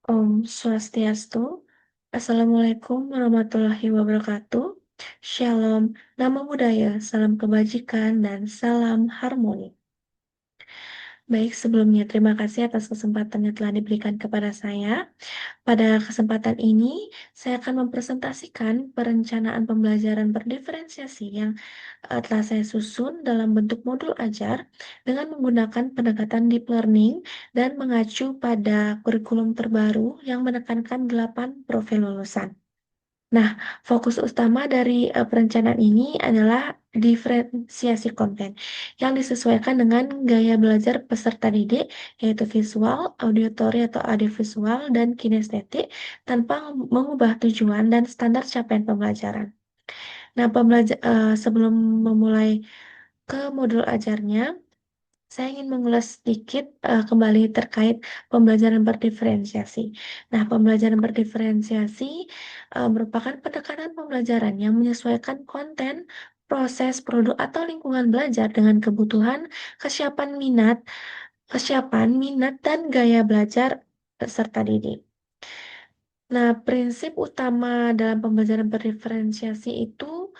Om Swastiastu. Assalamualaikum warahmatullahi wabarakatuh. Shalom, nama budaya, salam kebajikan, dan salam harmoni. Baik, sebelumnya terima kasih atas kesempatan yang telah diberikan kepada saya. Pada kesempatan ini, saya akan mempresentasikan perencanaan pembelajaran berdiferensiasi yang telah saya susun dalam bentuk modul ajar dengan menggunakan pendekatan deep learning dan mengacu pada kurikulum terbaru yang menekankan 8 profil lulusan. Nah, fokus utama dari perencanaan ini adalah diferensiasi konten yang disesuaikan dengan gaya belajar peserta didik, yaitu visual, auditory atau audiovisual, dan kinestetik, tanpa mengubah tujuan dan standar capaian pembelajaran. Nah, sebelum memulai ke modul ajarnya, saya ingin mengulas sedikit kembali terkait pembelajaran berdiferensiasi. Nah, pembelajaran berdiferensiasi merupakan pendekatan pembelajaran yang menyesuaikan konten, proses, produk, atau lingkungan belajar dengan kebutuhan, kesiapan, minat, dan gaya belajar peserta didik. Nah, prinsip utama dalam pembelajaran berdiferensiasi itu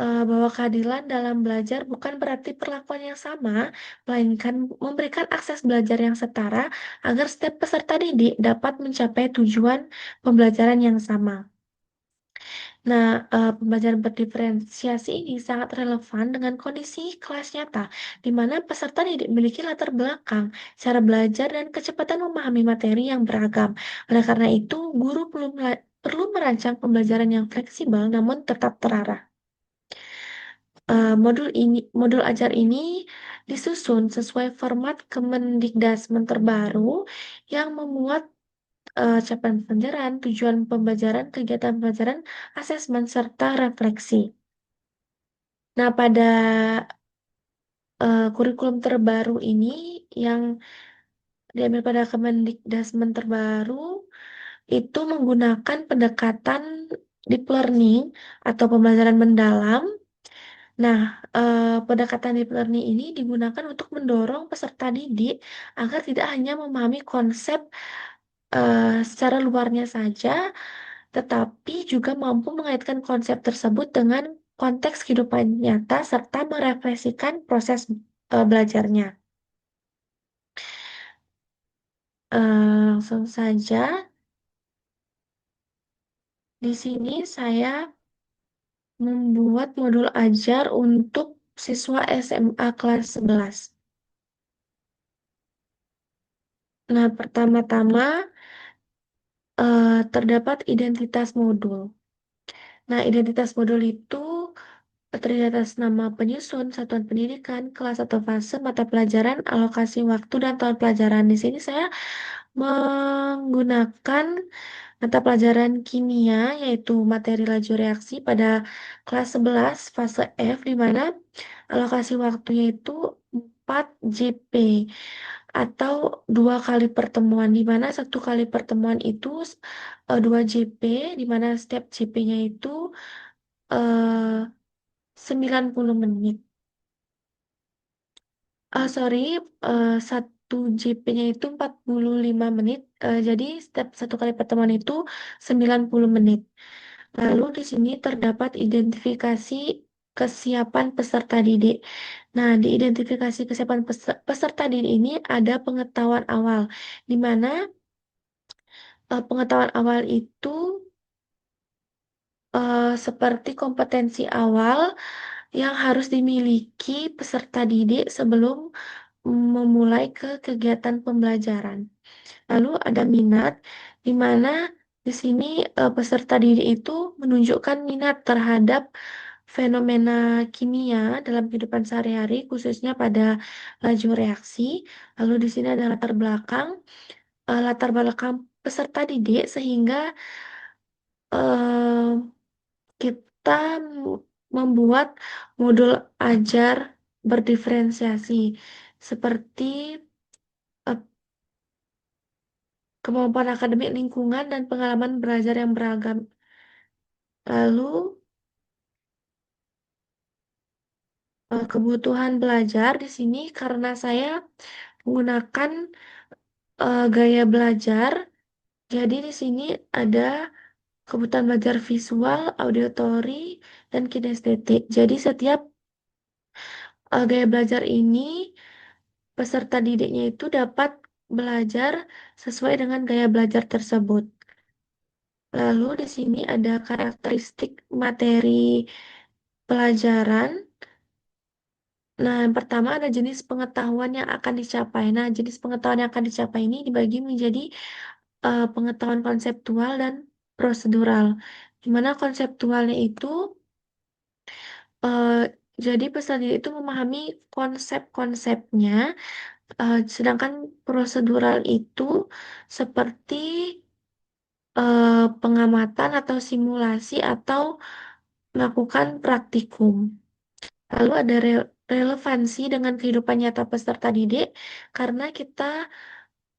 bahwa keadilan dalam belajar bukan berarti perlakuan yang sama, melainkan memberikan akses belajar yang setara agar setiap peserta didik dapat mencapai tujuan pembelajaran yang sama. Nah, pembelajaran berdiferensiasi ini sangat relevan dengan kondisi kelas nyata, di mana peserta didik memiliki latar belakang, cara belajar, dan kecepatan memahami materi yang beragam. Oleh karena itu, guru perlu merancang pembelajaran yang fleksibel namun tetap terarah. Modul ajar ini disusun sesuai format Kemendikdasmen terbaru yang memuat capaian pembelajaran, tujuan pembelajaran, kegiatan pembelajaran, asesmen, serta refleksi. Nah, pada kurikulum terbaru ini yang diambil pada Kemendikdasmen terbaru itu menggunakan pendekatan deep learning atau pembelajaran mendalam. Nah, pendekatan deep learning ini digunakan untuk mendorong peserta didik agar tidak hanya memahami konsep secara luarnya saja, tetapi juga mampu mengaitkan konsep tersebut dengan konteks kehidupan nyata serta merefleksikan proses belajarnya. Langsung saja, di sini saya membuat modul ajar untuk siswa SMA kelas 11. Nah, pertama-tama terdapat identitas modul. Nah, identitas modul itu terdiri atas nama penyusun, satuan pendidikan, kelas atau fase, mata pelajaran, alokasi waktu, dan tahun pelajaran. Di sini saya menggunakan mata pelajaran kimia, yaitu materi laju reaksi pada kelas 11 fase F, di mana alokasi waktunya itu 4 JP atau 2 kali pertemuan, di mana 1 kali pertemuan itu 2 JP, di mana setiap JP-nya itu eh, 90 menit. Sorry, 1 JP-nya itu 45 menit. Jadi setiap 1 kali pertemuan itu 90 menit. Lalu di sini terdapat identifikasi kesiapan peserta didik. Nah, di identifikasi kesiapan peserta didik ini ada pengetahuan awal, di mana pengetahuan awal itu seperti kompetensi awal yang harus dimiliki peserta didik sebelum memulai ke kegiatan pembelajaran. Lalu ada minat, di mana di sini peserta didik itu menunjukkan minat terhadap fenomena kimia dalam kehidupan sehari-hari, khususnya pada laju reaksi. Lalu di sini ada latar belakang peserta didik sehingga eh, kita membuat modul ajar berdiferensiasi seperti eh, kemampuan akademik lingkungan dan pengalaman belajar yang beragam. Lalu kebutuhan belajar di sini karena saya menggunakan gaya belajar Jadi di sini ada kebutuhan belajar visual, auditory, dan kinestetik. Jadi setiap gaya belajar ini peserta didiknya itu dapat belajar sesuai dengan gaya belajar tersebut. Lalu di sini ada karakteristik materi pelajaran. Nah, yang pertama ada jenis pengetahuan yang akan dicapai. Nah, jenis pengetahuan yang akan dicapai ini dibagi menjadi pengetahuan konseptual dan prosedural. Di mana konseptualnya itu eh, jadi peserta didik itu memahami konsep-konsepnya, sedangkan prosedural itu seperti pengamatan atau simulasi atau melakukan praktikum. Lalu ada relevansi dengan kehidupan nyata peserta didik karena kita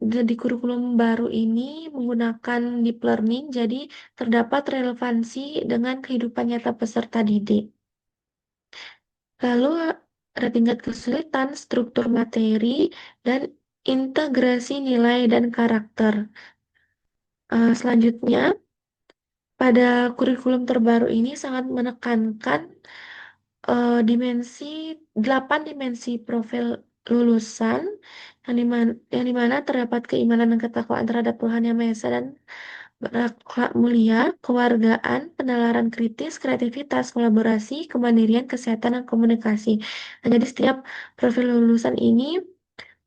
di kurikulum baru ini menggunakan deep learning, jadi terdapat relevansi dengan kehidupan nyata peserta didik. Lalu ada tingkat kesulitan, struktur materi, dan integrasi nilai dan karakter. Selanjutnya, pada kurikulum terbaru ini sangat menekankan dimensi 8 dimensi profil lulusan yang dimana terdapat keimanan dan ketakwaan terhadap Tuhan Yang Maha Esa dan berakhlak mulia, kewargaan, penalaran kritis, kreativitas, kolaborasi, kemandirian, kesehatan, dan komunikasi. Nah, jadi setiap profil lulusan ini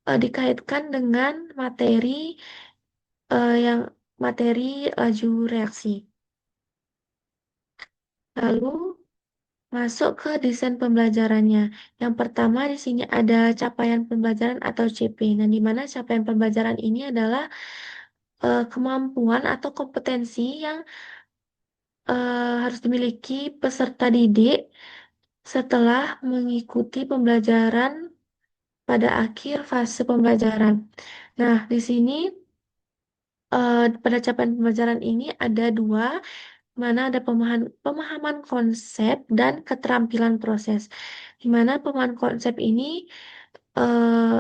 dikaitkan dengan yang materi laju reaksi. Lalu masuk ke desain pembelajarannya. Yang pertama di sini ada capaian pembelajaran atau CP. Nah, di mana capaian pembelajaran ini adalah kemampuan atau kompetensi yang harus dimiliki peserta didik setelah mengikuti pembelajaran pada akhir fase pembelajaran. Nah, di sini pada capaian pembelajaran ini ada dua, mana ada pemahaman konsep dan keterampilan proses. Di mana pemahaman konsep ini eh,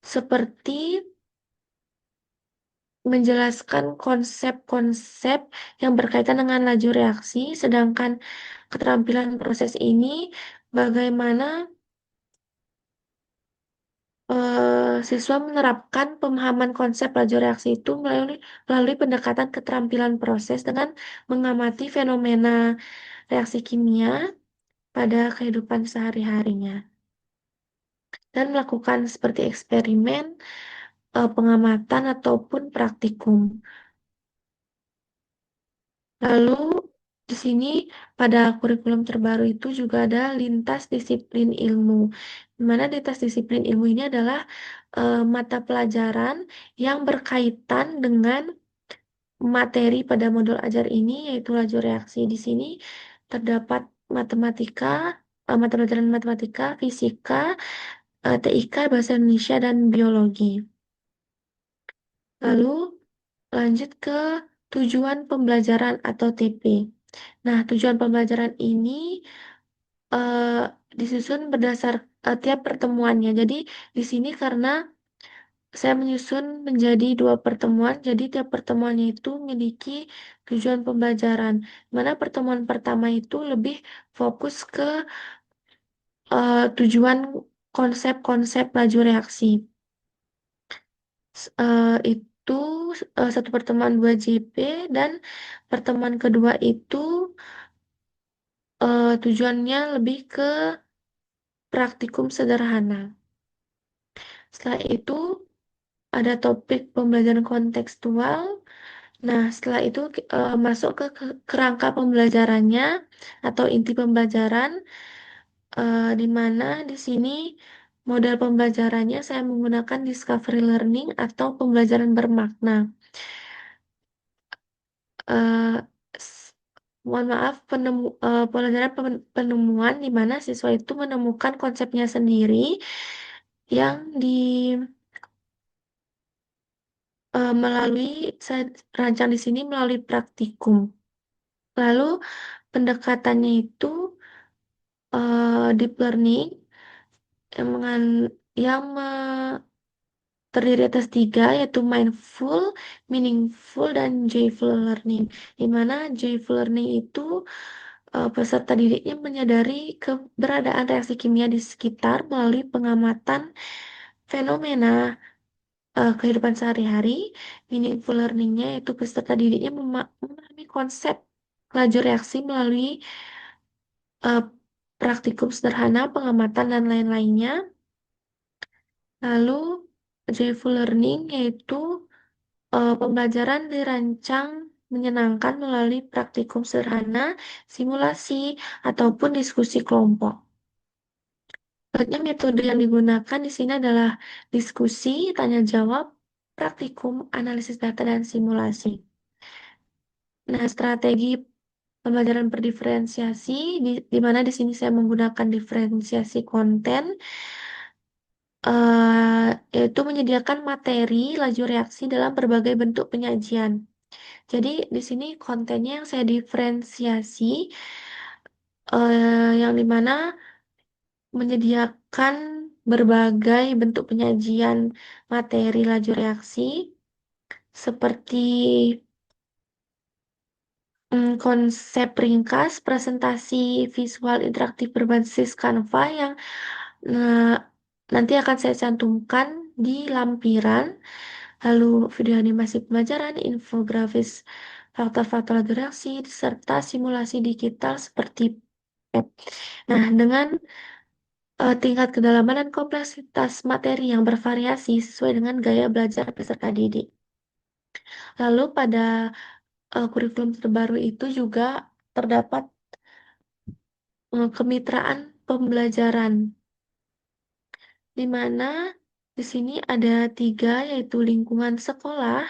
seperti menjelaskan konsep-konsep yang berkaitan dengan laju reaksi, sedangkan keterampilan proses ini bagaimana siswa menerapkan pemahaman konsep laju reaksi itu melalui pendekatan keterampilan proses dengan mengamati fenomena reaksi kimia pada kehidupan sehari-harinya dan melakukan seperti eksperimen, pengamatan ataupun praktikum. Lalu di sini pada kurikulum terbaru itu juga ada lintas disiplin ilmu. Di mana lintas disiplin ilmu ini adalah mata pelajaran yang berkaitan dengan materi pada modul ajar ini yaitu laju reaksi. Di sini terdapat matematika, mata pelajaran matematika, fisika, TIK, bahasa Indonesia dan biologi. Lalu lanjut ke tujuan pembelajaran atau TP. Nah, tujuan pembelajaran ini eh, disusun berdasar tiap pertemuannya. Jadi di sini karena saya menyusun menjadi dua pertemuan, jadi tiap pertemuannya itu memiliki tujuan pembelajaran. Mana pertemuan pertama itu lebih fokus ke tujuan konsep-konsep laju reaksi. Itu satu pertemuan 2 JP dan pertemuan kedua itu tujuannya lebih ke praktikum sederhana. Setelah itu ada topik pembelajaran kontekstual. Nah, setelah itu masuk ke kerangka pembelajarannya atau inti pembelajaran, di mana di sini model pembelajarannya saya menggunakan discovery learning atau pembelajaran bermakna. Eh, s- Mohon maaf, pembelajaran penemuan di mana siswa itu menemukan konsepnya sendiri yang melalui saya rancang di sini melalui praktikum. Lalu pendekatannya itu deep learning yang mengan, yang terdiri atas tiga, yaitu mindful, meaningful, dan joyful learning. Di mana joyful learning itu peserta didiknya menyadari keberadaan reaksi kimia di sekitar melalui pengamatan fenomena kehidupan sehari-hari. Meaningful learningnya yaitu peserta didiknya memahami konsep laju reaksi melalui eh, praktikum sederhana, pengamatan, dan lain-lainnya. Lalu, joyful learning yaitu pembelajaran dirancang menyenangkan melalui praktikum sederhana, simulasi, ataupun diskusi kelompok. Banyak metode yang digunakan di sini adalah diskusi, tanya jawab, praktikum, analisis data, dan simulasi. Nah, strategi pembelajaran berdiferensiasi, di mana di sini saya menggunakan diferensiasi konten, yaitu menyediakan materi laju reaksi dalam berbagai bentuk penyajian. Jadi di sini kontennya yang saya diferensiasi, yang dimana menyediakan berbagai bentuk penyajian materi laju reaksi seperti konsep ringkas, presentasi visual interaktif berbasis Canva yang eh, nanti akan saya cantumkan di lampiran, lalu video animasi pembelajaran, infografis faktor-faktor laju reaksi, serta simulasi digital seperti PET. Nah, dengan tingkat kedalaman dan kompleksitas materi yang bervariasi sesuai dengan gaya belajar peserta didik. Lalu pada kurikulum terbaru itu juga terdapat kemitraan pembelajaran, di mana di sini ada tiga, yaitu lingkungan sekolah,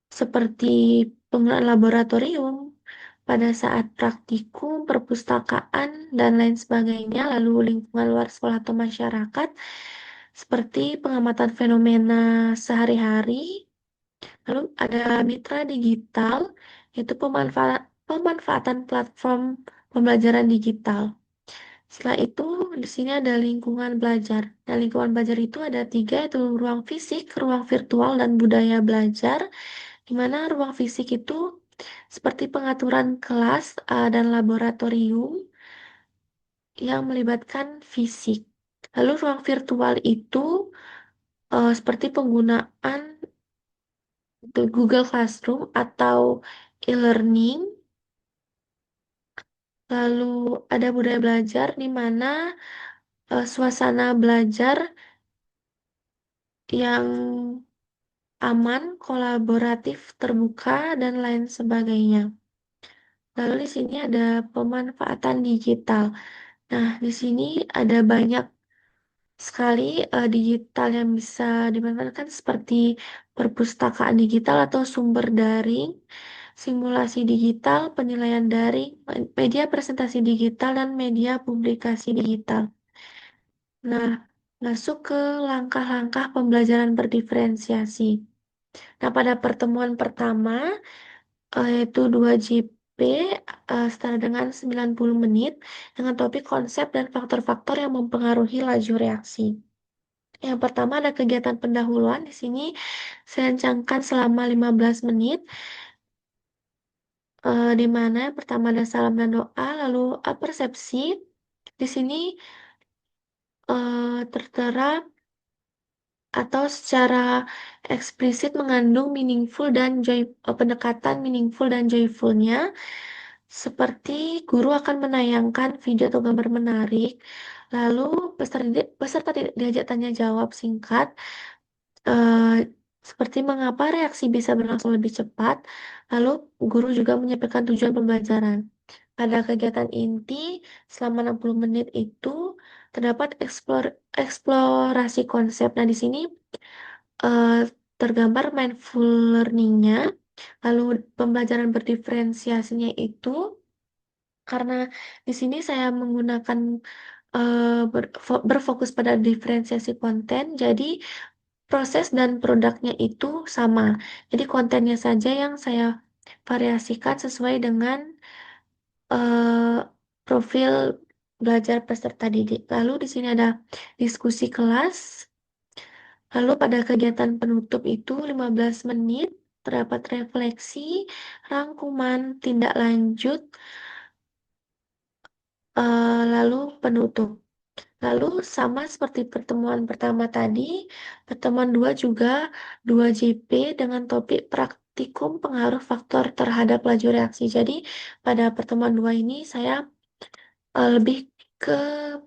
seperti penggunaan laboratorium pada saat praktikum, perpustakaan, dan lain sebagainya, lalu lingkungan luar sekolah atau masyarakat, seperti pengamatan fenomena sehari-hari, lalu ada mitra digital, yaitu pemanfaatan platform pembelajaran digital. Setelah itu, di sini ada lingkungan belajar. Nah, lingkungan belajar itu ada tiga, yaitu ruang fisik, ruang virtual, dan budaya belajar. Di mana ruang fisik itu seperti pengaturan kelas dan laboratorium yang melibatkan fisik. Lalu ruang virtual itu seperti penggunaan Google Classroom atau e-learning. Lalu ada budaya belajar di mana suasana belajar yang aman, kolaboratif, terbuka, dan lain sebagainya. Lalu di sini ada pemanfaatan digital. Nah, di sini ada banyak sekali digital yang bisa dimanfaatkan seperti perpustakaan digital atau sumber daring, simulasi digital, penilaian daring, media presentasi digital, dan media publikasi digital. Nah, masuk ke langkah-langkah pembelajaran berdiferensiasi. Nah, pada pertemuan pertama, yaitu 2JP, setara dengan 90 menit, dengan topik konsep dan faktor-faktor yang mempengaruhi laju reaksi. Yang pertama ada kegiatan pendahuluan. Di sini saya rancangkan selama 15 menit, di mana yang pertama ada salam dan doa, lalu persepsi. Di sini tertera atau secara eksplisit mengandung meaningful dan pendekatan meaningful dan joyfulnya, seperti guru akan menayangkan video atau gambar menarik, lalu peserta diajak tanya jawab singkat, eh, seperti mengapa reaksi bisa berlangsung lebih cepat, lalu guru juga menyampaikan tujuan pembelajaran. Pada kegiatan inti selama 60 menit itu terdapat eksplorasi konsep. Nah, di sini eh, tergambar mindful learning-nya, lalu pembelajaran berdiferensiasinya itu karena di sini saya menggunakan berfokus pada diferensiasi konten, jadi proses dan produknya itu sama. Jadi kontennya saja yang saya variasikan sesuai dengan eh, profil belajar peserta didik. Lalu di sini ada diskusi kelas. Lalu pada kegiatan penutup itu 15 menit terdapat refleksi, rangkuman, tindak lanjut, lalu penutup. Lalu sama seperti pertemuan pertama tadi, pertemuan 2 juga 2JP dengan topik praktikum pengaruh faktor terhadap laju reaksi. Jadi pada pertemuan 2 ini saya lebih ke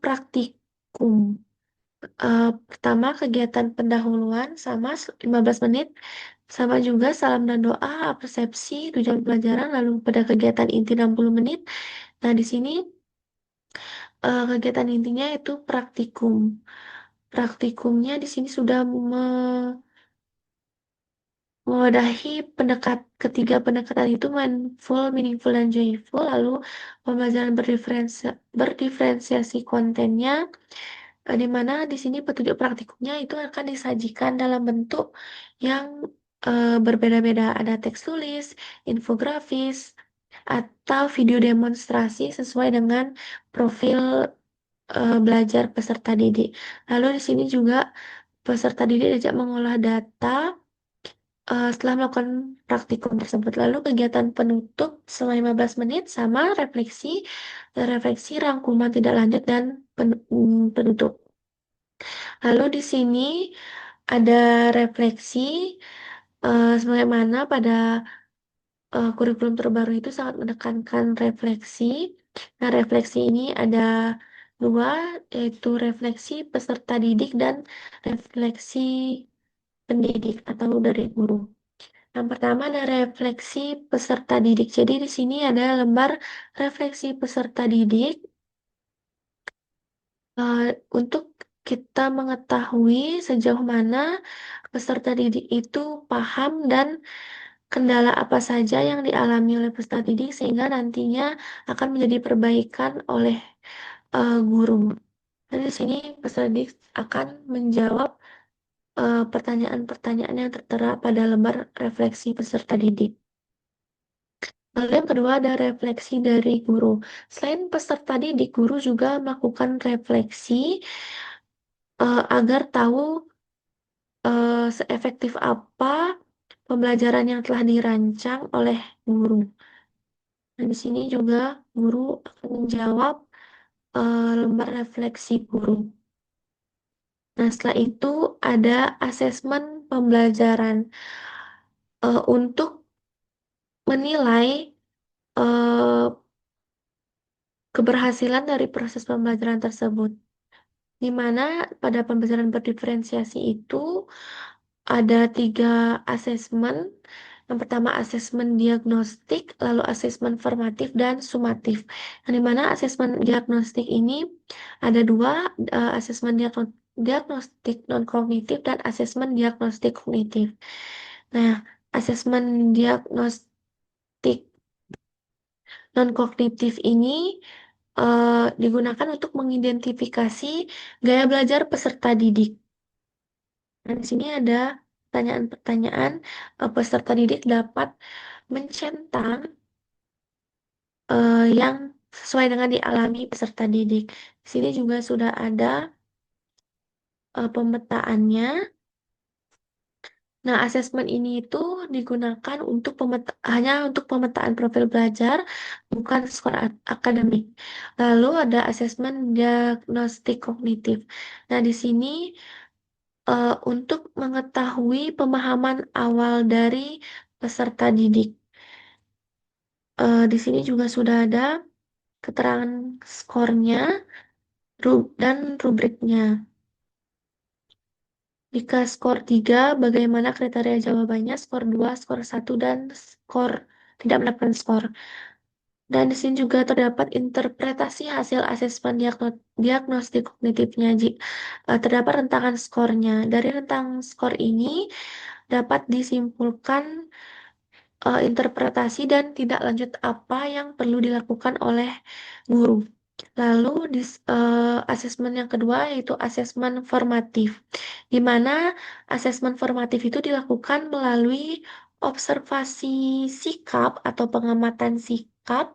praktikum. Pertama kegiatan pendahuluan sama 15 menit, sama juga salam dan doa, persepsi, tujuan pelajaran, lalu pada kegiatan inti 60 menit. Nah, di sini kegiatan intinya itu praktikum. Praktikumnya di sini sudah mewadahi ketiga pendekatan itu mindful, meaningful, dan joyful. Lalu pembelajaran berdiferensiasi kontennya, di mana di sini petunjuk praktikumnya itu akan disajikan dalam bentuk yang berbeda-beda. Ada teks tulis, infografis, atau video demonstrasi sesuai dengan profil belajar peserta didik. Lalu di sini juga peserta didik diajak mengolah data setelah melakukan praktikum tersebut. Lalu kegiatan penutup selama 15 menit sama refleksi, rangkuman tidak lanjut, dan penutup. Lalu di sini ada refleksi sebagaimana pada kurikulum terbaru itu sangat menekankan refleksi. Nah, refleksi ini ada dua, yaitu refleksi peserta didik dan refleksi pendidik atau dari guru. Yang pertama ada refleksi peserta didik. Jadi di sini ada lembar refleksi peserta didik eh, untuk kita mengetahui sejauh mana peserta didik itu paham dan kendala apa saja yang dialami oleh peserta didik sehingga nantinya akan menjadi perbaikan oleh guru. Dan di sini peserta didik akan menjawab pertanyaan-pertanyaan yang tertera pada lembar refleksi peserta didik. Lalu yang kedua ada refleksi dari guru. Selain peserta didik, guru juga melakukan refleksi agar tahu seefektif apa pembelajaran yang telah dirancang oleh guru. Nah, di sini juga guru akan menjawab lembar refleksi guru. Nah, setelah itu ada asesmen pembelajaran untuk menilai eh, keberhasilan dari proses pembelajaran tersebut. Di mana pada pembelajaran berdiferensiasi itu ada 3 asesmen. Yang pertama asesmen diagnostik, lalu asesmen formatif, dan sumatif. Yang dimana asesmen diagnostik ini ada 2, asesmen diagnostik non-kognitif dan asesmen diagnostik kognitif. Nah, asesmen diagnostik non-kognitif ini digunakan untuk mengidentifikasi gaya belajar peserta didik. Nah, di sini ada pertanyaan-pertanyaan peserta didik dapat mencentang yang sesuai dengan dialami peserta didik. Di sini juga sudah ada pemetaannya. Nah, asesmen ini itu digunakan untuk hanya untuk pemetaan profil belajar, bukan skor akademik. Lalu ada asesmen diagnostik kognitif. Nah, di sini untuk mengetahui pemahaman awal dari peserta didik. Di sini juga sudah ada keterangan skornya dan rubriknya. Jika skor 3, bagaimana kriteria jawabannya, skor 2, skor 1, dan skor tidak mendapatkan skor. Dan di sini juga terdapat interpretasi hasil asesmen diagnostik kognitifnya. Terdapat rentangan skornya. Dari rentang skor ini dapat disimpulkan interpretasi dan tidak lanjut apa yang perlu dilakukan oleh guru. Lalu asesmen yang kedua yaitu asesmen formatif, di mana asesmen formatif itu dilakukan melalui observasi sikap atau pengamatan sikap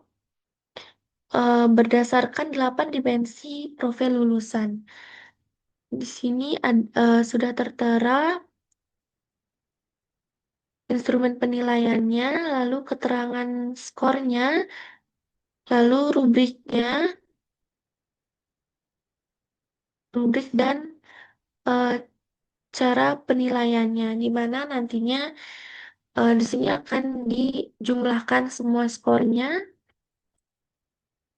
berdasarkan 8 dimensi profil lulusan. Di sini sudah tertera instrumen penilaiannya, lalu keterangan skornya, lalu rubrik dan eh, cara penilaiannya, di mana nantinya di sini akan dijumlahkan semua skornya,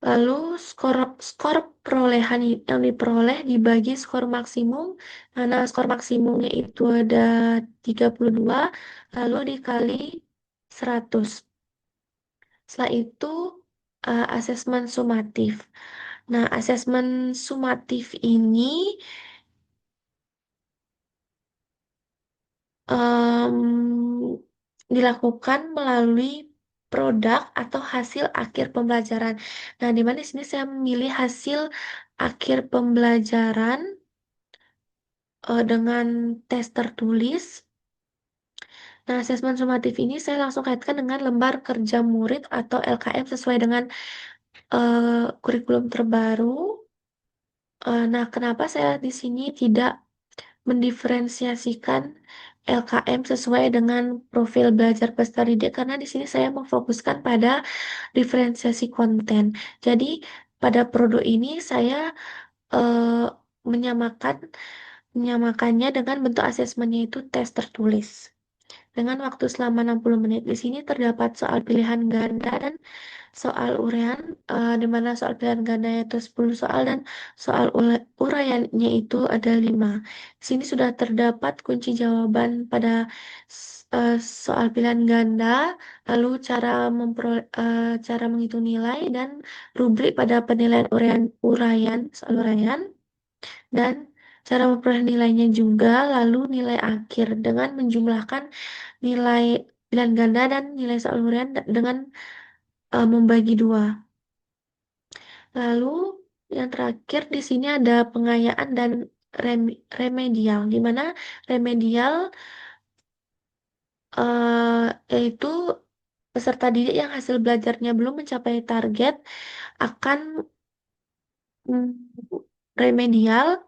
lalu skor skor perolehan yang diperoleh dibagi skor maksimum, karena skor maksimumnya itu ada 32, lalu dikali 100. Setelah itu asesmen sumatif. Nah, asesmen sumatif ini dilakukan melalui produk atau hasil akhir pembelajaran. Nah, di mana di sini saya memilih hasil akhir pembelajaran dengan tes tertulis. Nah, asesmen sumatif ini saya langsung kaitkan dengan lembar kerja murid atau LKM sesuai dengan kurikulum terbaru. Nah, kenapa saya di sini tidak mendiferensiasikan LKM sesuai dengan profil belajar peserta didik karena di sini saya memfokuskan pada diferensiasi konten. Jadi pada produk ini saya eh, menyamakan menyamakannya dengan bentuk asesmennya itu tes tertulis. Dengan waktu selama 60 menit. Di sini terdapat soal pilihan ganda dan soal uraian, di mana soal pilihan ganda itu 10 soal dan soal uraiannya itu ada 5. Di sini sudah terdapat kunci jawaban pada soal pilihan ganda, lalu cara menghitung nilai dan rubrik pada penilaian soal uraian, dan cara memperoleh nilainya juga, lalu nilai akhir dengan menjumlahkan nilai pilihan ganda dan nilai soal uraian dengan membagi dua. Lalu yang terakhir di sini ada pengayaan dan remedial, di mana remedial yaitu peserta didik yang hasil belajarnya belum mencapai target akan mm, remedial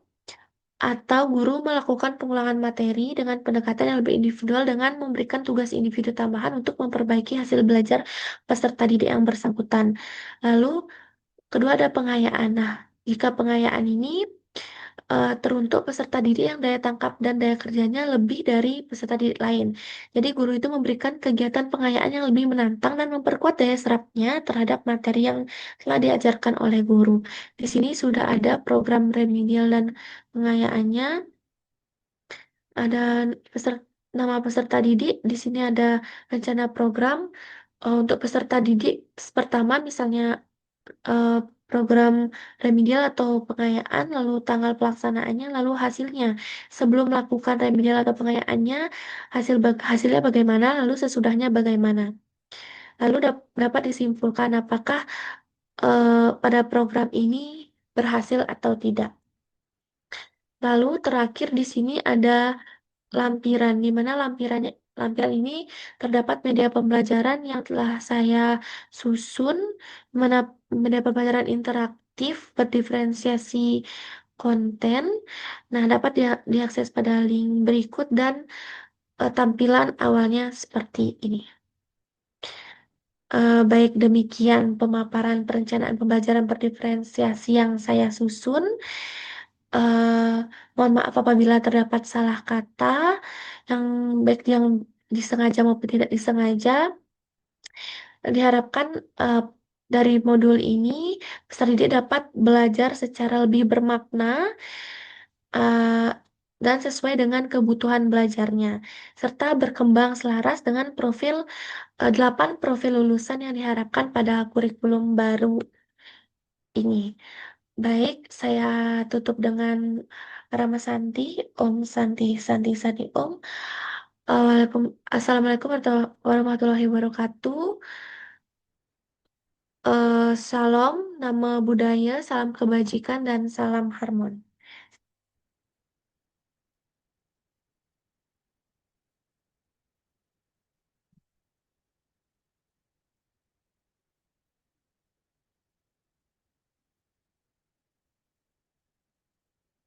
atau guru melakukan pengulangan materi dengan pendekatan yang lebih individual dengan memberikan tugas individu tambahan untuk memperbaiki hasil belajar peserta didik yang bersangkutan. Lalu kedua ada pengayaan. Nah, jika pengayaan ini teruntuk peserta didik yang daya tangkap dan daya kerjanya lebih dari peserta didik lain. Jadi guru itu memberikan kegiatan pengayaan yang lebih menantang dan memperkuat daya serapnya terhadap materi yang telah diajarkan oleh guru. Di sini sudah ada program remedial dan pengayaannya, ada nama peserta didik. Di sini ada rencana program untuk peserta didik. Pertama, misalnya eh, program remedial atau pengayaan, lalu tanggal pelaksanaannya, lalu hasilnya. Sebelum melakukan remedial atau pengayaannya, hasilnya bagaimana, lalu sesudahnya bagaimana. Lalu dapat disimpulkan apakah pada program ini berhasil atau tidak. Lalu terakhir di sini ada lampiran, di mana lampiran ini terdapat media pembelajaran yang telah saya susun, di mana media pembelajaran interaktif berdiferensiasi konten. Nah, dapat diakses pada link berikut dan tampilan awalnya seperti ini. Baik demikian pemaparan perencanaan pembelajaran berdiferensiasi yang saya susun. eh Mohon maaf apabila terdapat salah kata, yang baik yang disengaja maupun tidak disengaja. Diharapkan eh, dari modul ini peserta didik dapat belajar secara lebih bermakna eh, dan sesuai dengan kebutuhan belajarnya, serta berkembang selaras dengan 8 profil lulusan yang diharapkan pada kurikulum baru ini. Baik, saya tutup dengan Rama Santi, Om Santi, Santi, Santi, Om. Assalamualaikum warahmatullahi wabarakatuh. Salam, nama budaya, salam kebajikan, dan salam harmoni.